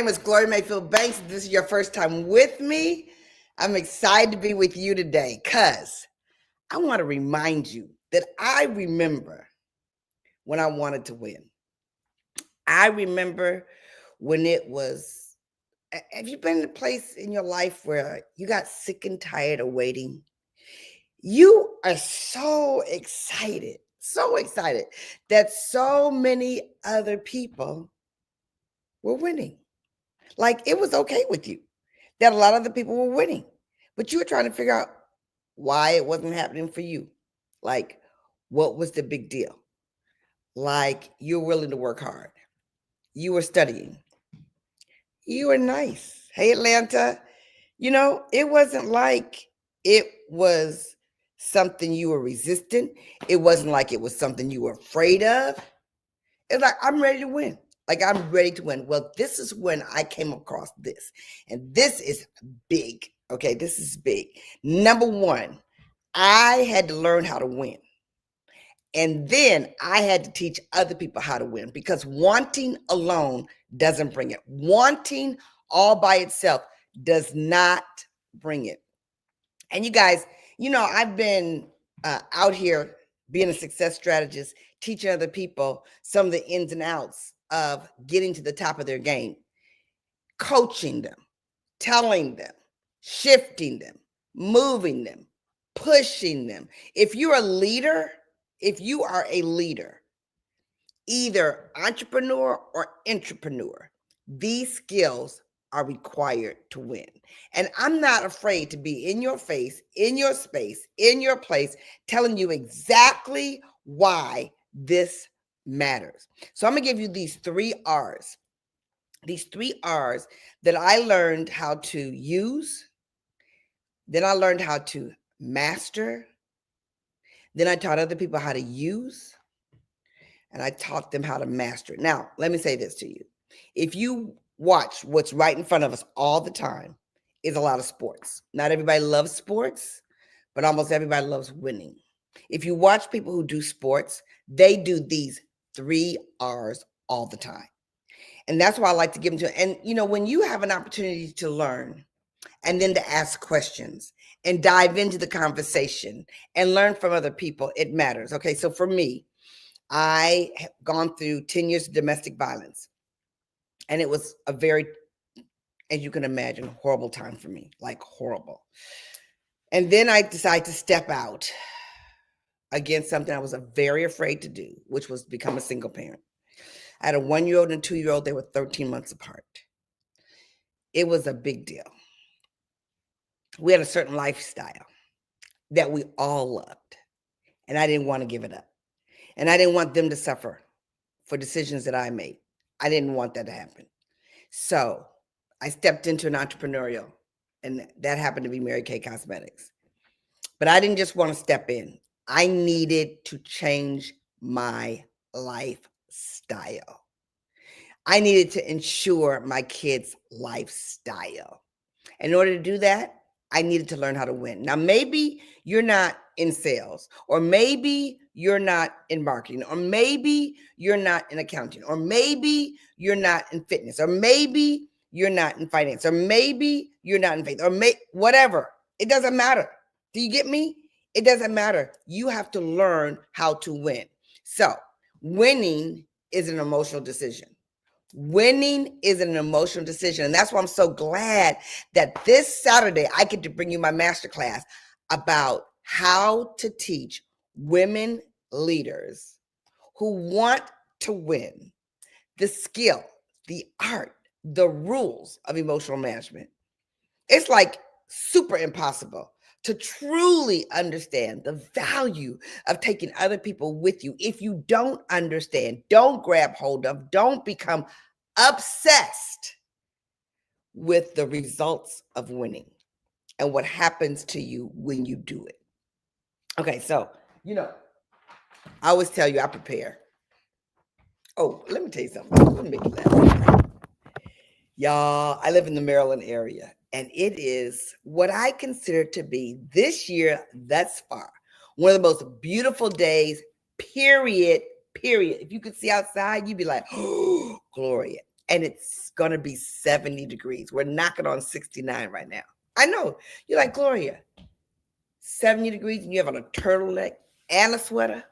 name is Gloria Mayfield Banks. If this is your first time with me, I'm excited to be with you today because I want to remind you that I remember when I wanted to win. I remember when it was, have you been in a place in your life where you got sick and tired of waiting? You are so excited that so many other people were winning. Like it was okay with you that a lot of the people were winning, but you were trying to figure out why it wasn't happening for you. Like, what was the big deal? Like, you're willing to work hard. You were studying. You were nice. Hey, Atlanta. It wasn't like it was something you were resistant. It wasn't like it was something you were afraid of. It's like, I'm ready to win. Like, I'm ready to win. Well, this is when I came across this. And this is big. Okay, this is big. Number one, I had to learn how to win. And then I had to teach other people how to win because wanting alone doesn't bring it. Wanting all by itself does not bring it. And you guys, I've been out here being a success strategist, teaching other people some of the ins and outs of getting to the top of their game, coaching them, telling them, shifting them, moving them, pushing them. If you are a leader, either entrepreneur or intrapreneur, these skills are required to win. And I'm not afraid to be in your face, in your space, in your place, telling you exactly why this matters. So I'm going to give you these 3 R's. These 3 R's that I learned how to use. Then I learned how to master. Then I taught other people how to use. And I taught them how to master it. Now, let me say this to you. If you watch what's right in front of us all the time, is a lot of sports. Not everybody loves sports, but almost everybody loves winning. If you watch people who do sports, they do these 3 R's all the time. And that's why I like to give them to. And, when you have an opportunity to learn and then to ask questions and dive into the conversation and learn from other people, it matters. Okay, so for me, I have gone through 10 years of domestic violence. And it was a very, as you can imagine, horrible time for me, like horrible. And then I decided to step out against something I was very afraid to do, which was become a single parent. I had a 1-year-old and a 2-year-old. They were 13 months apart. It was a big deal. We had a certain lifestyle that we all loved, and I didn't want to give it up. And I didn't want them to suffer for decisions that I made. I didn't want that to happen. So I stepped into an entrepreneurial, and that happened to be Mary Kay Cosmetics. But I didn't just want to step in. I needed to change my lifestyle. I needed to ensure my kids' lifestyle. In order to do that, I needed to learn how to win. Now, maybe you're not in sales, or maybe you're not in marketing, or maybe you're not in accounting, or maybe you're not in fitness, or maybe you're not in finance, or maybe you're not in faith, or whatever. It doesn't matter. Do you get me? It doesn't matter. You have to learn how to win. So winning is an emotional decision. Winning is an emotional decision. And that's why I'm so glad that this Saturday I get to bring you my masterclass about how to teach women leaders who want to win the skill, the art, the rules of emotional management. It's like super impossible to truly understand the value of taking other people with you if you don't understand, don't grab hold of, don't become obsessed with the results of winning and what happens to you when you do it. Okay, so, I always tell you I prepare. Oh, let me tell you something. Let me make you laugh. Y'all, I live in the Maryland area, and it is what I consider to be this year thus far one of the most beautiful days, period. If you could see outside, you'd be like, oh, Gloria. and it's going to be 70 degrees. We're knocking on 69 right now. I know. You're like, Gloria, 70 degrees and you have on a turtleneck and a sweater?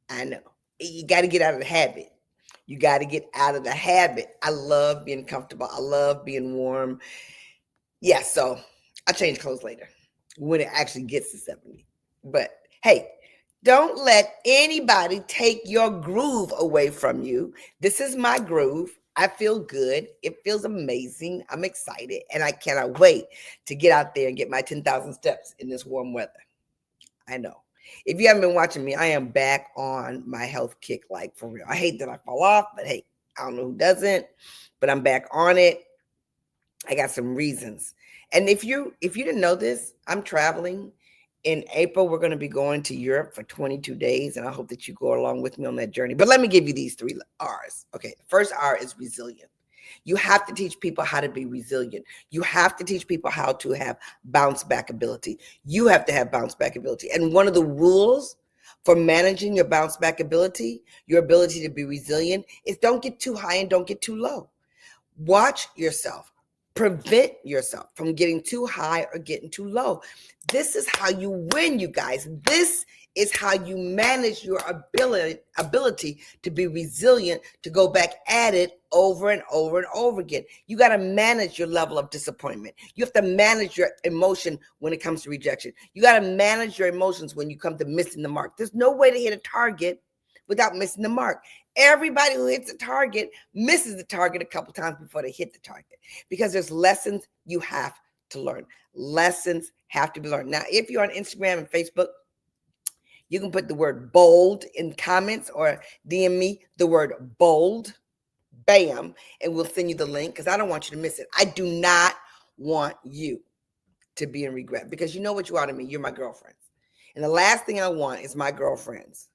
I know. You got to get out of the habit. You got to get out of the habit. I love being comfortable. I love being warm. Yeah, so I'll change clothes later when it actually gets to 70. But hey, don't let anybody take your groove away from you. This is my groove. I feel good. It feels amazing. I'm excited. And I cannot wait to get out there and get my 10,000 steps in this warm weather. I know. If you haven't been watching me, I am back on my health kick, like for real. I hate that I fall off, but hey, I don't know who doesn't, but I'm back on it. I got some reasons. And if you didn't know this, I'm traveling. In April, we're going to be going to Europe for 22 days, and I hope that you go along with me on that journey. But let me give you these 3 R's. Okay, the first R is resilient. You have to teach people how to be resilient. You have to teach people how to have bounce back ability. You have to have bounce back ability. And one of the rules for managing your bounce back ability, your ability to be resilient, is don't get too high and don't get too low. Watch yourself. Prevent yourself from getting too high or getting too low. This is how you win, you guys. This is how you manage your ability to be resilient, to go back at it over and over and over again. You got to manage your level of disappointment. You have to manage your emotion when it comes to rejection. You got to manage your emotions when you come to missing the mark. There's no way to hit a target without missing the mark. Everybody who hits a target misses the target a couple times before they hit the target, because there's lessons you have to learn. Lessons have to be learned. Now, if you're on Instagram and Facebook, you can put the word bold in comments or DM me the word bold, bam, and we'll send you the link, because I don't want you to miss it. I do not want you to be in regret, because you know what you are to me. You're my girlfriends. And the last thing I want is my girlfriends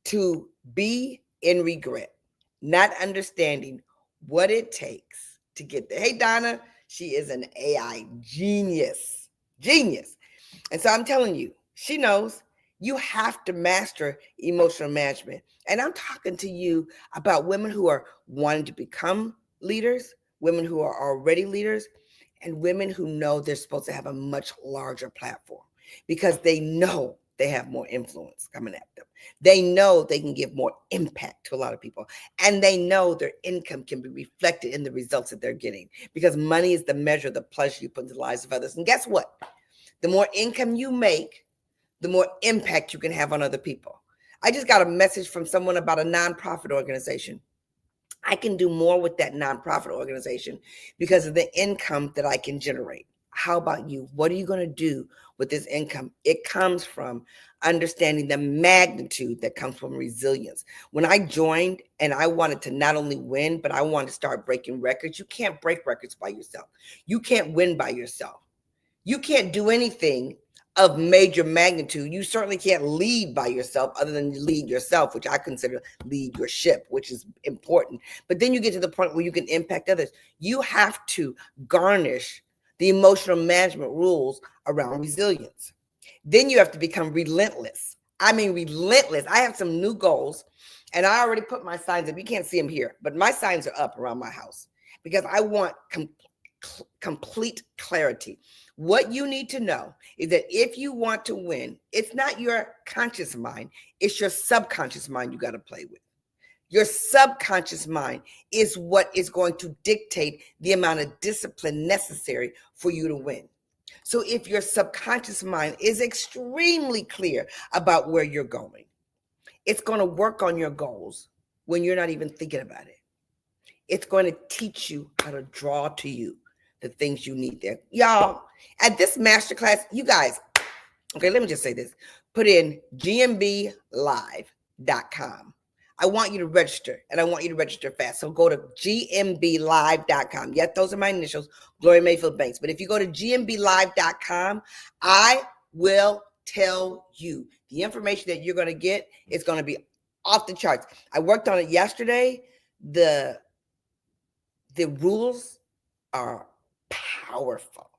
to be in regret, not understanding what it takes to get there. Hey, Donna, she is an AI genius. And so I'm telling you, she knows you have to master emotional management. And I'm talking to you about women who are wanting to become leaders, women who are already leaders, and women who know they're supposed to have a much larger platform, because they know they have more influence coming at them. They know they can give more impact to a lot of people. And they know their income can be reflected in the results that they're getting, because money is the measure of the pleasure you put into the lives of others. And guess what? The more income you make, the more impact you can have on other people. I just got a message from someone about a nonprofit organization. I can do more with that nonprofit organization because of the income that I can generate. How about you? What are you going to do with this income? It comes from understanding the magnitude that comes from resilience. When I joined and I wanted to not only win, but I wanted to start breaking records. You can't break records by yourself. You can't win by yourself. You can't do anything of major magnitude. You certainly can't lead by yourself, other than lead yourself, which I consider lead your ship, which is important. But then you get to the point where you can impact others. You have to garnish the emotional management rules around resilience. Then you have to become relentless. I mean, relentless. I have some new goals, and I already put my signs up. You can't see them here, but my signs are up around my house, because I want complete clarity. What you need to know is that if you want to win, it's not your conscious mind, it's your subconscious mind you got to play with. Your subconscious mind is what is going to dictate the amount of discipline necessary for you to win. So if your subconscious mind is extremely clear about where you're going, it's going to work on your goals when you're not even thinking about it. It's going to teach you how to draw to you the things you need there. Y'all, at this masterclass, you guys, okay, let me just say this. Put in gmblive.com. I want you to register, and I want you to register fast. So go to gmblive.com. Yet those are my initials, Gloria Mayfield Banks. But if you go to gmblive.com, I will tell you the information that you're going to get is going to be off the charts. I worked on it yesterday. The rules are powerful.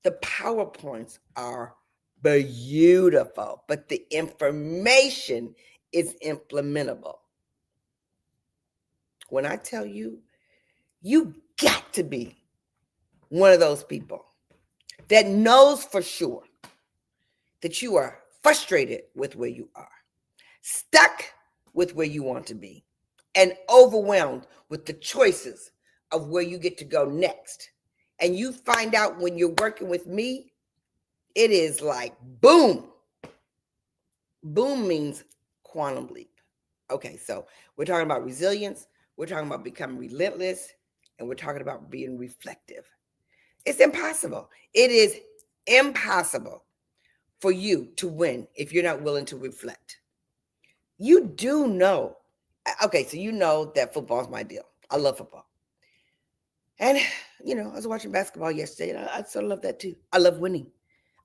The PowerPoints are beautiful, but the information is implementable. when I tell you, you got to be one of those people that knows for sure that you are frustrated with where you are, stuck with where you want to be, and overwhelmed with the choices of where you get to go next. And you find out when you're working with me, it is like boom. Boom means quantum leap. Okay, so we're talking about resilience, we're talking about becoming relentless, and we're talking about being reflective. It's impossible. It is impossible for you to win if you're not willing to reflect. You do know. Okay, so you know that football is my deal. I love football. And, I was watching basketball yesterday, and I sort of love that too. I love winning.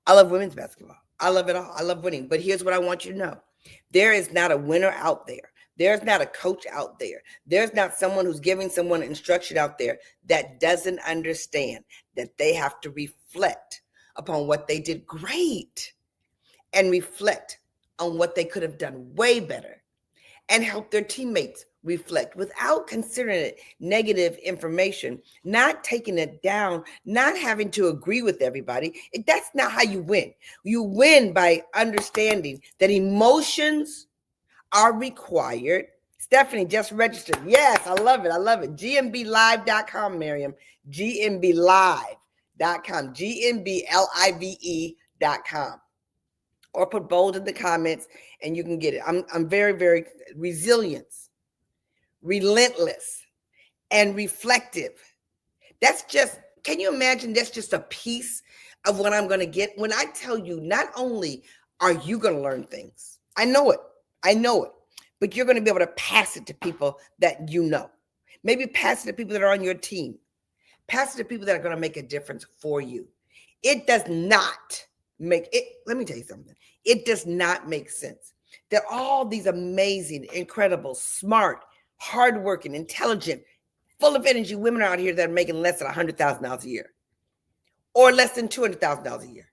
I love women's basketball. I love it all. I love winning. But here's what I want you to know. There is not a winner out there. There's not a coach out there. There's not someone who's giving someone instruction out there that doesn't understand that they have to reflect upon what they did great and reflect on what they could have done way better and help their teammates reflect without considering it negative information, not taking it down, not having to agree with everybody. That's not how you win. You win by understanding that emotions are required. Stephanie just registered. Yes, I love it. I love it. GMBlive.com, Miriam. GMBlive.com. GMBLIVE.com. Or put bold in the comments and you can get it. I'm very, very resilience, relentless, and reflective. That's just, can you imagine that's just a piece of what I'm going to get? When I tell you, not only are you going to learn things, I know it, but you're going to be able to pass it to people that you know. Maybe pass it to people that are on your team. Pass it to people that are going to make a difference for you. It does not make it. Let me tell you something. It does not make sense that all these amazing, incredible, smart, hardworking, intelligent, full of energy women are out here that are making less than $100,000 a year, or less than $200,000 a year,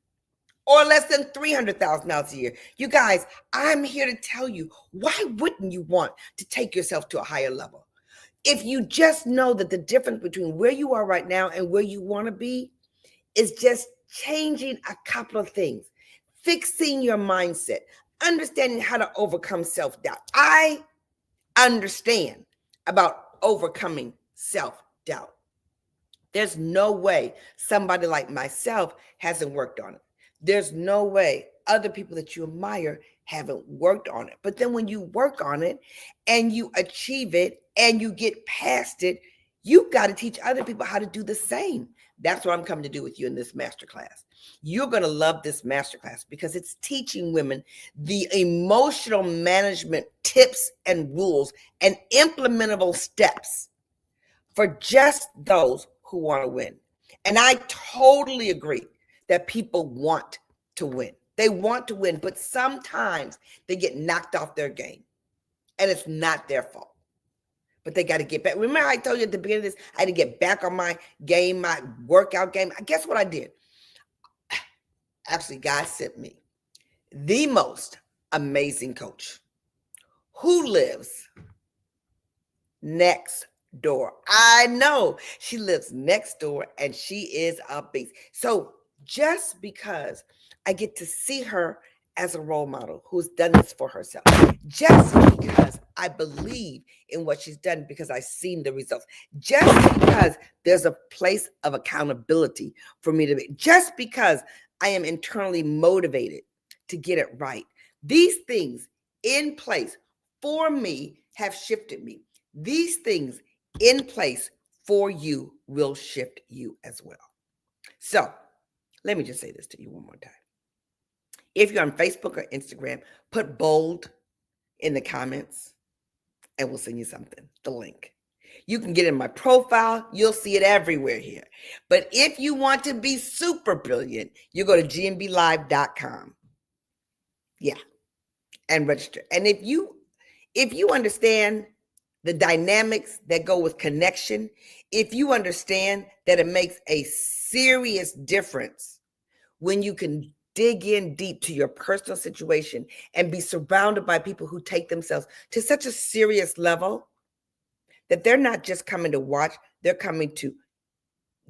or less than $300,000 a year. You guys, I'm here to tell you, why wouldn't you want to take yourself to a higher level? If you just know that the difference between where you are right now and where you want to be is just changing a couple of things, fixing your mindset, understanding how to overcome self-doubt. I understand about overcoming self-doubt. There's no way somebody like myself hasn't worked on it. There's no way other people that you admire haven't worked on it. But then when you work on it and you achieve it and you get past it, you've got to teach other people how to do the same. That's what I'm coming to do with you in this masterclass. You're going to love this masterclass because it's teaching women the emotional management tips and rules and implementable steps for just those who want to win. And I totally agree that people want to win. They want to win, but sometimes they get knocked off their game and it's not their fault. But they got to get back. Remember I told you at the beginning of this, I had to get back on my game, my workout game. Guess what I did? Actually, God sent me the most amazing coach who lives next door. I know she lives next door and she is a beast. So just because I get to see her as a role model who's done this for herself, just because I believe in what she's done because I've seen the results, just because there's a place of accountability for me to be, just because I am internally motivated to get it right. These things in place for me have shifted me. These things in place for you will shift you as well. So let me just say this to you one more time. If you're on Facebook or Instagram, put bold in the comments and we'll send you something, the link. You can get in my profile. You'll see it everywhere here. But if you want to be super brilliant, you go to gmblive.com. Yeah, and register. And if you understand the dynamics that go with connection, if you understand that it makes a serious difference when you can dig in deep to your personal situation and be surrounded by people who take themselves to such a serious level, that they're not just coming to watch, they're coming to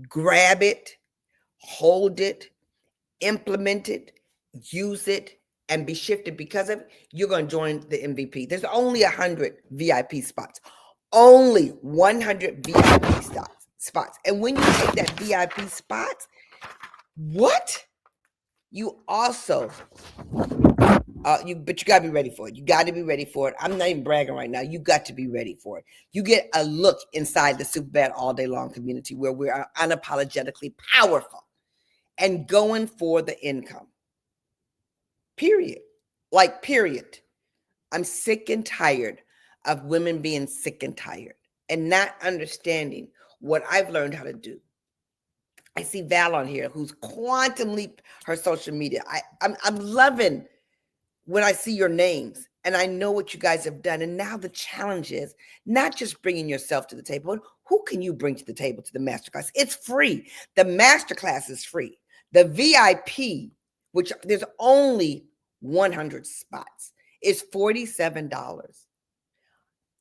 grab it, hold it, implement it, use it, and be shifted because of it, you're going to join the MVP. There's only 100 VIP spots. Only 100 VIP spots. And when you take that VIP spots, what? You also, but you got to be ready for it. You got to be ready for it. I'm not even bragging right now. You got to be ready for it. You get a look inside the Superbad All Day Long community where we are unapologetically powerful and going for the income. Period. Like, period. I'm sick and tired of women being sick and tired and not understanding what I've learned how to do. I see Val on here who's quantum leap her social media. I'm loving when I see your names and I know what you guys have done. And now the challenge is not just bringing yourself to the table, but who can you bring to the table to the masterclass? It's free. The masterclass is free. The VIP, which there's only 100 spots, is $47.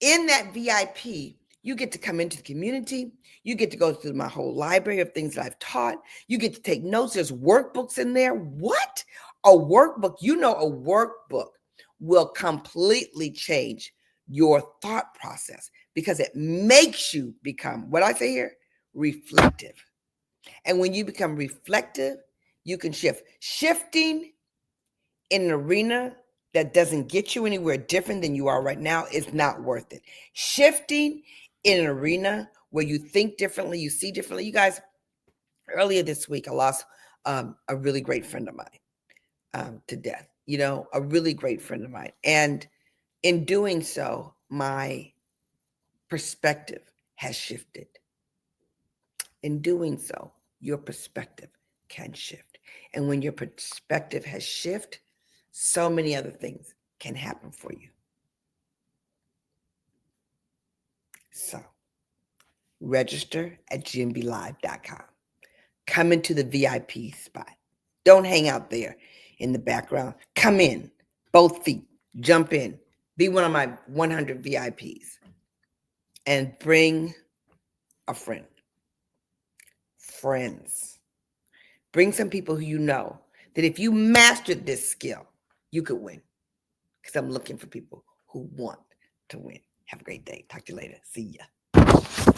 In that VIP, you get to come into the community. You get to go through my whole library of things that I've taught. You get to take notes. There's workbooks in there. What? A workbook? You know, a workbook will completely change your thought process because it makes you become, what I say here, reflective. And when you become reflective, you can shift. Shifting in an arena that doesn't get you anywhere different than you are right now is not worth it. Shifting in an arena where you think differently, you see differently. You guys, earlier this week, I lost a really great friend of mine to death, you know, a really great friend of mine. And in doing so, my perspective has shifted. In doing so, your perspective can shift. And when your perspective has shifted, so many other things can happen for you. So register at GMBLive.com. Come into the VIP spot. Don't hang out there in the background. Come in, both feet, jump in. Be one of my 100 VIPs and bring a friend. Friends. Bring some people who you know that if you mastered this skill, you could win. Because I'm looking for people who want to win. Have a great day. Talk to you later. See ya.